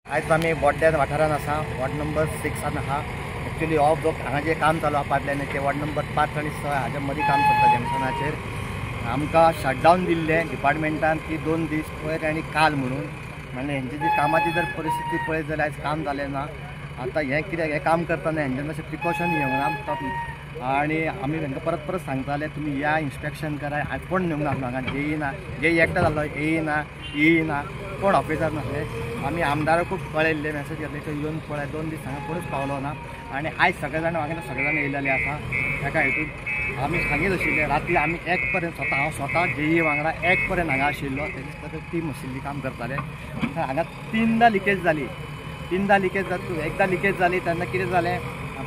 आज आम्ही बोड्ड्यात वाठारान आसा, वॉर्ड नंबर 6 आहा. एक्चुअली ऑफ जो हांगा जे काम चालू आहा पायपलायनाचें वॉर्ड नंबर 5 आनी 6 हाच्या मदीं काम चलता जंक्शनाचेर. आमकां शटडावन दिल्लें डिपार्टमेंटान की 2 दीस पयर आनी काल म्हणून. म्हणजे हेंची जी कामाची जर परिस्थिती पळयत जाल्यार आयज काम जालें ना. आतां हें कित्याक हें काम करतना हेंच्यान अशें प्रिकॉशन घेवना आनी आमी तांकां परत परत सांगताले तुमी या इन्स्पेक्शन कराय. आज कोण नेवंक नासलो हांगा. जेई ना, जेई एकटो जाल्लो, येई ना, ई ना, कोण ऑफिसर नासले. आमी आमदाराकूच कळयल्ले, मॅसेज घेतले की येवन पळय. 2 दीस हांगा कोणूच पावलो ना आनी आयज सगळे जाण हांगा सगळे जाण येयलेले आसा. ताका हेतून आमी सांगीत आशिल्ले राती आमी 1 पर्यंत हांव स्वता जेई वांगडा 1 पर्यंत हांगा आशिल्लो. तेजे टीम आशिल्ली काम करताले. हांगा 3दा लिकेज जाली. 3दा लिकेज जाता. एकदा लिकेज जाली तेन्ना कितें जालें,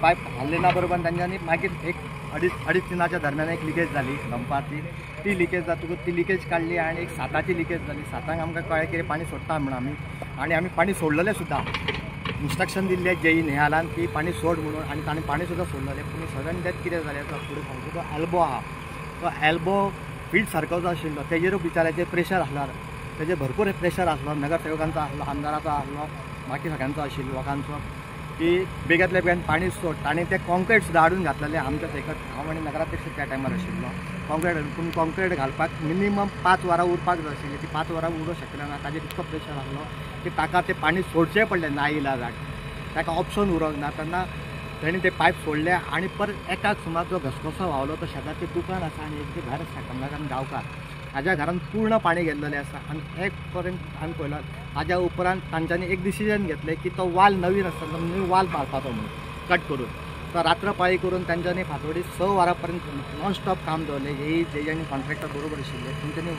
पायप हाल्ले ना बरोबर तांच्यांनी मागीर एक अडीच 3 दरम्यान एक लिकेज जाली दंपाची. ती लिकेज जातकूच ती लिकेज काडली आनी एक 7ची लिकेज जाली. 7 आमकां कळ्ळें की पाणी सोडटा म्हणून आमी पाणी सोडलेलें सुद्दां. इन्स्ट्रक्शन दिल्लें जेई नेहालान की पाणी सोड म्हणून आनी ताणें पाणी सुद्दां सोडलेलें. पूण सडन डेथ कितें जालें तो फुडें सांगता. तो एल्बो आहा, तो एल्बो फीट सारको जो आशिल्लो तेजेरूच बिचाऱ्याचेर प्रेशर आसल्यार तेजेर भरपूर प्रेशर आसलो. नगरसेवकांचो आसलो, आमदाराचो आसलो, बाकी सगळ्यांचो आशिल्लो लोकांचो की बेगांतल्या बेगान पाणी सोड. ताणें तें कॉन्क्रीट सुद्दां हाडून घातलेलें आमच्या थंयकच. हांव आनी नगराध्यक्ष त्या टायमार आशिल्लो. कॉन्क्रीट पूण कॉन्क्रीट घालपाक मिनिमम 5 वरां उरपाक जाय आशिल्ली. ती 5 वरां उरूंक शकलें ना. ताजेर इतको प्रेशर आसलो की ताका तें पाणी सोडचें पडलें ना इलाजाक. ताका ऑप्शन उरोंक ना. तेन्ना ताणें तें पायप सोडलें आनी परत एकाच सुमार जो घसघसो व्हांवलो तो शेजारचें दुकान आसा आनी एक घर आसा कमलाकांत गांवकार, हाज्या घरान पूर्ण पाणी गेल्लेलें आसा. आनी 1 पर्यंत आमी पळयलो. हाज्या उपरांत तांच्यांनी एक डिसिजन घेतलें की तो वाल नवीन आसता न्यू वाल मारपाचो म्हणून कट करून. तो रात्रपाळी करून तांच्यांनी फातोडी 6 वरां पर्यंत नॉन स्टॉप काम दवरलें. जेई आनी कॉन्ट्रॅक्टर बरोबर आशिल्ले. तांच्यांनी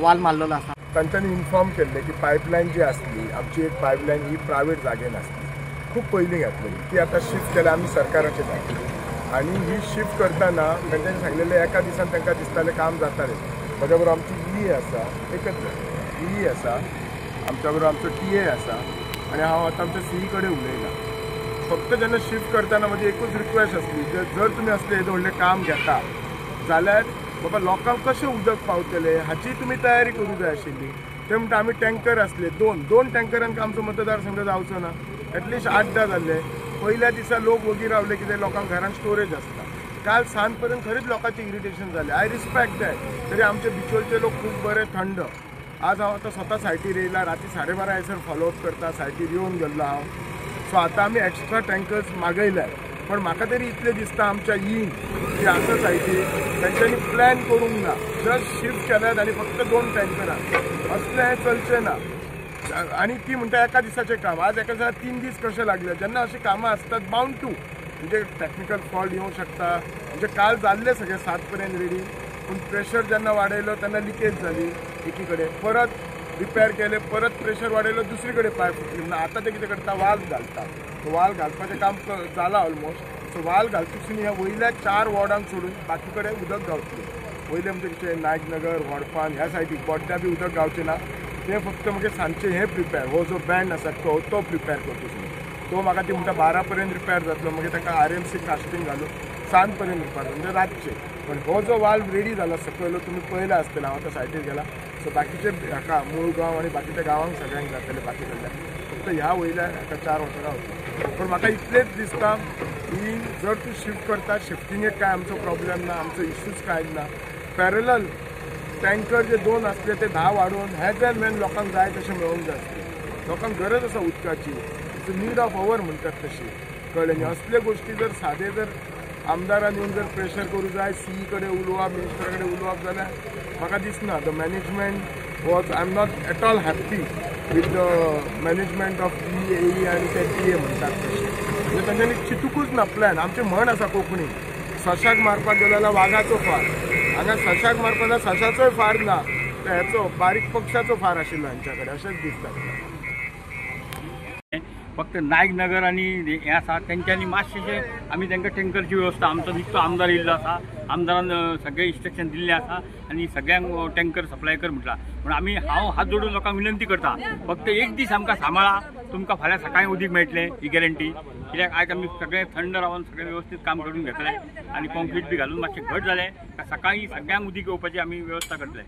वाल मारलेलो आसा. तांच्यांनी इन्फॉर्म केल्लें की पायपलायन जी आसली आमची एक पायपलायन ही प्रायवेट जागेन आसली, खूब पयलीं घातलेली. ती आतां शिफ्ट केल्या आमी सरकाराचे जागे. आनी ही शिफ्ट करतना तांच्यांनी सांगलेलें एका दिसान तांकां दिसतालें काम जातालें. म्हज्या बरोबर आमची ई आसा, एकच ई आसा, आमच्या बरोबर आमचो TA आसा आनी हांव आतां आमच्या CE कडेन उलयला. फक्त जेन्ना शिफ्ट करतना म्हजी एकूच रिक्वेस्ट आसली की जर तुमी असलें येदो व्हडलें काम घेता जाल्यार बाबा लोकांक कशें उदक पावतलें हाची तुमी तयारी करूंक जाय आशिल्ली. ते म्हणटा आमी टँकर आसले दोन टँकरांक आमचो मतदारसंघ जावचो ना. एटलिस्ट 8-10 जाल्ले. पयल्या दिसा लोक वगी रावले कितें लोकांक घरान स्टोरेज आसता. काल सांज पर्यंत खरीच लोकांचे इरिटेशन जालें. I respect that. तरी आमचे बिचोलचे लोक खूब बरे थंड. आज हांव आतां स्वता सायटीर येयला. राती 12:30 हांयसर फॉलोअप करता. सायटीर येवन गेल्लो हांव. सो आतां आमी एक्स्ट्रा टँकर्स मागयल्यात. पण म्हाका तरी इतलें दिसता आमच्या ईन जी आसा सायटीर तांच्यांनी प्लॅन करूंक ना. जस्ट शिफ्ट केल्यात आनी फक्त 2 टँकरां. असलें हें चलचें ना. आनी ती म्हणटा एका दिसाचें काम. आज एका दिसा 3 दीस कशें लागले. जेन्ना अशीं कामां आसतात बावंड टू म्हणजे टॅक्निकल फॉल्ट येवंक शकता. म्हणजे काल जाल्लें सगळें 7 पर्यंत रेडी. पूण प्रेशर जेन्ना वाडयलो तेन्ना लिकेज जाली एकी कडेन. परत रिपेर केले, परत प्रेशर वाडयलो, दुसरी कडेन पायप फुटली. म्हणून आतां ते कितें करता वाल्व घालता. तो वाल्व घालपाचें काम जालां ऑलमोस्ट. सो वाल्व घालतसून ह्या वयल्या 4 वॉर्डांक सोडून बाकी कडेन उदक गावतलें. वयले म्हणजे कितें नायकनगर, वडफान ह्या सायडीक बोड्ड्या बी उदक गावचें ना. तें फक्त म्हाका सांजचें हें प्रिपेर हो जो बँड आसा तो प्रिपेर करतसून. तो म्हाका ती म्हणटा 12 पर्यंत रिपेर जातलो. मागीर ताका RMC कास्टींग घालून 7 पर्यंत रिपेर म्हणजे रातचे. पण हो जो वाल्व रेडी जाला सकयलो तुमी पळयला आसतलें. हांव आतां सायटीर गेला. सो बाकीचे हाका मुळगांव आनी बाकीच्या गांवांक सगळ्यांक जातले बाकी कडल्यान. फक्त ह्या वयल्या हाका 4 वॉटरां वता. पण म्हाका इतलेंच दिसता की जर तूं शिफ्ट करता शिफ्टिंगेक काय आमचो प्रॉब्लेम ना, आमचो इश्यूज कांय ना. पॅरलल टँकर जे 2 आसले ते 10 वाडोवन हेज एंड वेन लोकांक जाय तशें मेळोंक जाय आसलें. लोकांक गरज आसा उदकाची. इट्स नीड ऑफ अवर म्हणटात तशी. कळ्ळें न्ही. असले गोश्टी जर सादे जर आमदारान येवन जर प्रेशर करूं जाय, CE कडेन उलोवप, मिनिस्टरा कडेन उलोवप जाल्यार म्हाका दिसना. The management was I am not at all happy with the management of EE आनी ते TA म्हणटात तशें. म्हणजे तांच्यांनी चिंतूकूच ना प्लॅन. आमचें म्हण आसा कोंकणी, सशाक मारपाक गेलो जाल्यार वागाचो फार. हांगा सशाक मारपाक जाल्यार सशाचोय फार ना, हेचो बारीक पक्षाचो फार आशिल्लो हांच्या कडेन अशेंच दिसता. फक्त नायकनगर आनी हें आसा तेंच्यांनी मातशें आमी तांकां टँकरची वेवस्था आमचो निकतो आमदार येयल्लो आसा. आमदारान सगळें इन्स्ट्रक्शन दिल्लें आसा आनी सगळ्यांक टँकर सप्लाय कर म्हटलां. पूण हांव हात जोडून लोकांक विनंती करता फक्त एक दीस आमकां सांबाळा. तुमकां फाल्यां सकाळीं उदीक मेळटलें ही गॅरंटी. कित्याक आयज आमी सगळें थंड रावन सगळें वेवस्थीत काम करून घेतलें आनी कॉन्क्रीट बी घालून मातशें घट जालें काय सकाळीं सगळ्यांक उदीक येवपाची आमी वेवस्था करतले.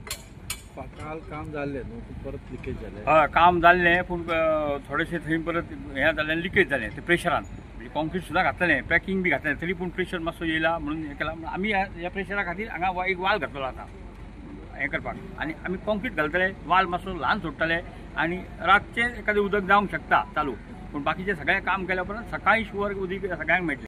काल काम झाले परत लिकेज झाले हय काम जाल्लें पूण थोडेशें थंय परत हें जालें लिकेज जालें ते प्रेशरान म्हणजे कॉन्क्रीट सुद्दां घातलें पॅकिंग बी घातलें तरी पूण प्रेशर मातसो येयला म्हणून हें केलां आमी ह्या प्रेशरा खातीर हांगा एक वाल घातलेलो आतां हें करपाक आनी आमी कॉन्क्रीट घालतले वाल मातसो ल्हान सोडटले आनी रातचें एखादें उदक जावंक शकता चालू पूण बाकीचें सगळें काम केल्या उपरांत सकाळीं शुअर उदीक सगळ्यांक मेळटलें